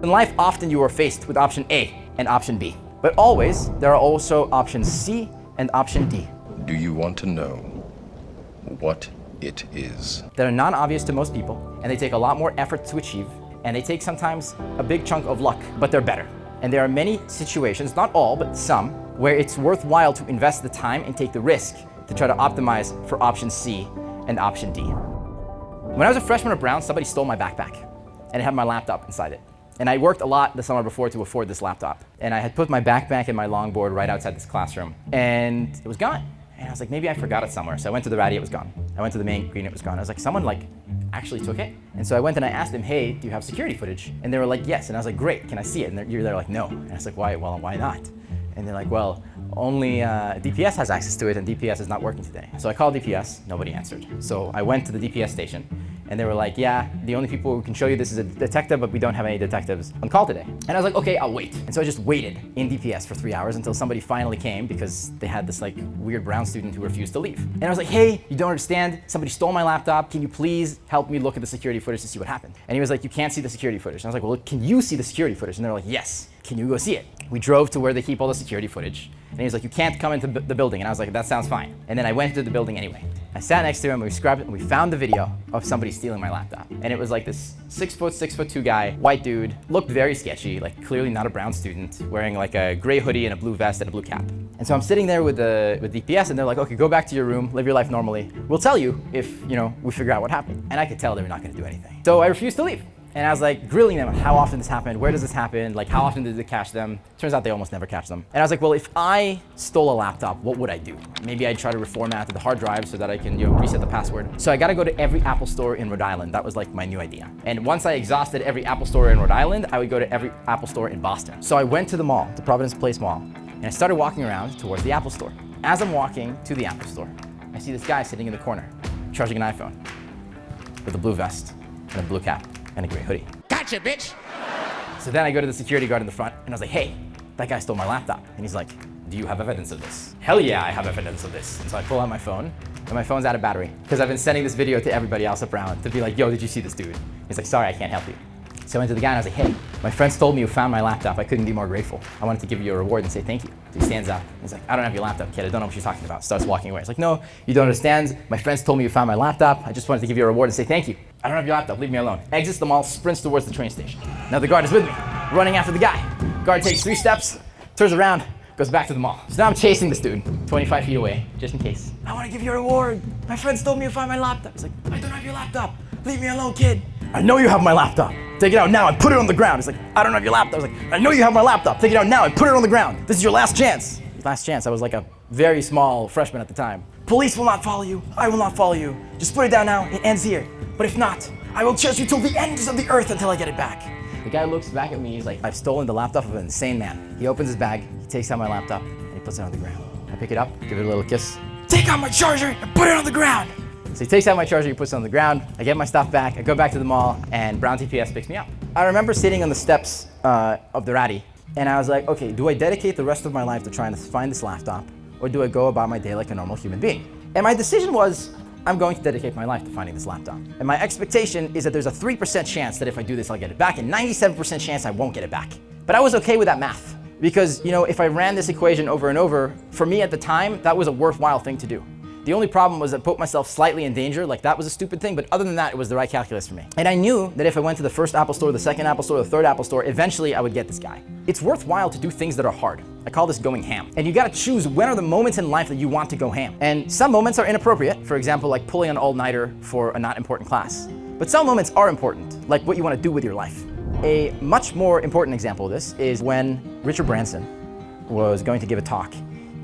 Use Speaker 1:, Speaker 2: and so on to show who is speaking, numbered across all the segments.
Speaker 1: In life, often you are faced with option A and option B. But always, there are also options C and option D.
Speaker 2: Do you want to know what it is?
Speaker 1: That are non-obvious to most people, and they take a lot more effort to achieve, and they take sometimes a big chunk of luck, but they're better. And there are many situations, not all, but some, where it's worthwhile to invest the time and take the risk to try to optimize for option C and option D. When I was a freshman at Brown, somebody stole my backpack, and it had my laptop inside it. And I worked a lot the summer before to afford this laptop. And I had put my backpack and my longboard right outside this classroom, and it was gone. And I was like, maybe I forgot it somewhere. So I went to the ratty, it was gone. I went to the main green, it was gone. I was like, someone actually took it. And so I went and I asked them, hey, do you have security footage? And they were like, yes. And I was like, great, can I see it? And they're like, no. And I was like, why? Well, why not? And they're like, well, only DPS has access to it, and DPS is not working today. So I called DPS, nobody answered. So I went to the DPS station, and they were like, yeah, the only people who can show you this is a detective, but we don't have any detectives on call today. And I was like, okay, I'll wait. And so I just waited in DPS for 3 hours until somebody finally came, because they had this weird Brown student who refused to leave. And I was like, hey, you don't understand, somebody stole my laptop, can you please help me look at the security footage to see what happened? And he was like, you can't see the security footage. And I was like, well, can you see the security footage? And they were like, yes. Can you go see it? We drove to where they keep all the security footage. And he was like, you can't come into the building. And I was like, that sounds fine. And then I went into the building anyway. I sat next to him, we scrubbed it, and we found the video of somebody stealing my laptop. And it was like this 6'2" guy, white dude, looked very sketchy, clearly not a Brown student, wearing a gray hoodie and a blue vest and a blue cap. And so I'm sitting there with DPS, and they're like, okay, go back to your room, live your life normally. We'll tell you if, we figure out what happened. And I could tell they were not gonna do anything. So I refused to leave. And I was grilling them on how often this happened, where does this happen, how often did they catch them? Turns out they almost never catch them. And I was like, well, if I stole a laptop, what would I do? Maybe I'd try to reformat the hard drive so that I can reset the password. So I gotta go to every Apple store in Rhode Island. That was my new idea. And once I exhausted every Apple store in Rhode Island, I would go to every Apple store in Boston. So I went to the mall, the Providence Place Mall, and I started walking around towards the Apple store. As I'm walking to the Apple store, I see this guy sitting in the corner, charging an iPhone, with a blue vest and a blue cap and a gray hoodie.
Speaker 3: Gotcha, bitch!
Speaker 1: So then I go to the security guard in the front, and I was like, hey, that guy stole my laptop. And he's like, do you have evidence of this? Hell yeah, I have evidence of this. And so I pull out my phone, and my phone's out of battery, because I've been sending this video to everybody else at Brown to be like, yo, did you see this dude? He's like, sorry, I can't help you. So I went to the guy and I was like, hey, my friends told me you found my laptop. I couldn't be more grateful. I wanted to give you a reward and say thank you. So he stands up. He's like, I don't have your laptop, kid. I don't know what you're talking about. Starts walking away. He's like, no, you don't understand. My friends told me you found my laptop. I just wanted to give you a reward and say thank you. I don't have your laptop. Leave me alone. Exits the mall, sprints towards the train station. Now the guard is with me, running after the guy. Guard takes 3 steps, turns around, goes back to the mall. So now I'm chasing this dude, 25 feet away, just in case. I want to give you a reward. My friends told me you found my laptop. He's like, I don't have your laptop. Leave me alone, kid. I know you have my laptop. Take it out now and put it on the ground. He's like, I don't have your laptop. I was like, I know you have my laptop. Take it out now and put it on the ground. This is your last chance. Last chance. I was a very small freshman at the time. Police will not follow you. I will not follow you. Just put it down now. It ends here. But if not, I will chase you till the ends of the earth until I get it back. The guy looks back at me. He's like, I've stolen the laptop of an insane man. He opens his bag. He takes out my laptop and he puts it on the ground. I pick it up, give it a little kiss. Take out my charger and put it on the ground. So he takes out my charger, he puts it on the ground, I get my stuff back, I go back to the mall, and Brown TPS picks me up. I remember sitting on the steps of the ratty, and I was like, okay, do I dedicate the rest of my life to trying to find this laptop, or do I go about my day like a normal human being? And my decision was, I'm going to dedicate my life to finding this laptop. And my expectation is that there's a 3% chance that if I do this, I'll get it back, and 97% chance I won't get it back. But I was okay with that math, because if I ran this equation over and over, for me at the time, that was a worthwhile thing to do. The only problem was I put myself slightly in danger, that was a stupid thing, but other than that, it was the right calculus for me. And I knew that if I went to the first Apple store, the second Apple store, the third Apple store, eventually I would get this guy. It's worthwhile to do things that are hard. I call this going ham. And you gotta choose when are the moments in life that you want to go ham. And some moments are inappropriate, for example, pulling an all-nighter for a not important class. But some moments are important, like what you wanna do with your life. A much more important example of this is when Richard Branson was going to give a talk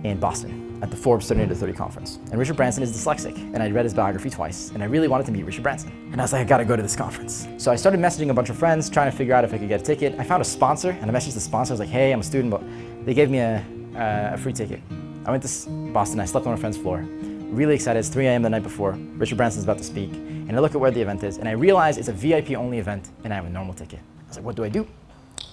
Speaker 1: in Boston at the Forbes 30 Under 30 conference. And Richard Branson is dyslexic, and I'd read his biography twice, and I really wanted to meet Richard Branson. And I was like, I gotta go to this conference. So I started messaging a bunch of friends, trying to figure out if I could get a ticket. I found a sponsor, and I messaged the sponsor. I was like, hey, I'm a student, but they gave me a free ticket. I went to Boston, I slept on a friend's floor. Really excited, it's 3 a.m. the night before. Richard Branson's about to speak, and I look at where the event is, and I realize it's a VIP only event, and I have a normal ticket. I was like, what do I do?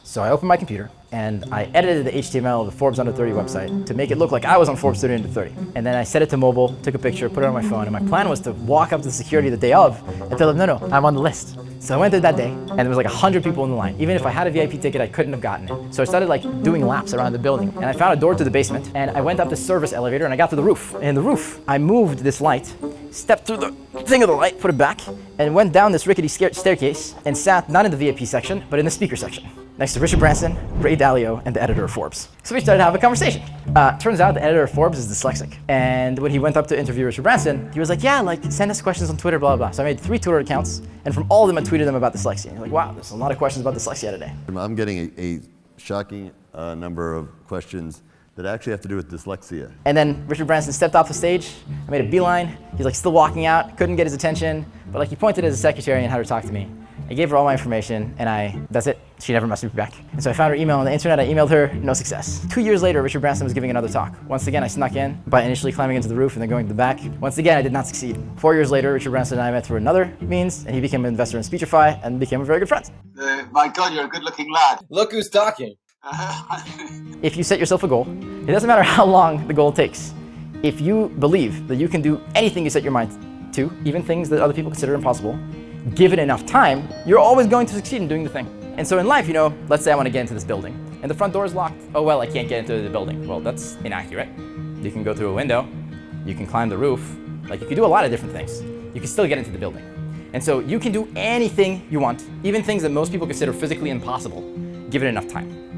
Speaker 1: So I opened my computer and I edited the HTML of the Forbes Under 30 website to make it look like I was on Forbes 30 Under 30. And then I set it to mobile, took a picture, put it on my phone, and my plan was to walk up to the security the day of and tell them, no, I'm on the list. So I went there that day, and there was like 100 people in the line. Even if I had a VIP ticket, I couldn't have gotten it. So I started like doing laps around the building, and I found a door to the basement, and I went up the service elevator, and I got to the roof. And the roof, I moved this light, stepped through the thing of the light, put it back, and went down this rickety staircase, and sat not in the VIP section, but in the speaker section, next to Richard Branson, Ray Dalio, and the editor of Forbes. So we started to have a conversation. Turns out the editor of Forbes is dyslexic. And when he went up to interview Richard Branson, he was like, yeah, like send us questions on Twitter, blah, blah, blah. So I made 3 Twitter accounts, and from all of them I tweeted them about dyslexia. And you're like, wow, there's a lot of questions about dyslexia today.
Speaker 3: I'm getting a shocking number of questions that actually have to do with dyslexia.
Speaker 1: And then Richard Branson stepped off the stage. I made a beeline. He's like still walking out, couldn't get his attention, but like he pointed at his secretary and had her talk to me. I gave her all my information, and that's it. She never messaged me back. And so I found her email on the internet, I emailed her, no success. 2 years later, Richard Branson was giving another talk. Once again, I snuck in by initially climbing into the roof and then going to the back. Once again, I did not succeed. 4 years later, Richard Branson and I met through another means, and he became an investor in Speechify and became a very good friend.
Speaker 4: My God, you're a good-looking lad.
Speaker 5: Look who's talking.
Speaker 1: If you set yourself a goal, it doesn't matter how long the goal takes. If you believe that you can do anything you set your mind to, even things that other people consider impossible, give it enough time, you're always going to succeed in doing the thing. And so in life, you know, let's say I want to get into this building, and the front door is locked. Oh well, I can't get into the building. Well, that's inaccurate. You can go through a window, you can climb the roof, like you can do a lot of different things. You can still get into the building. And so you can do anything you want, even things that most people consider physically impossible, give it enough time.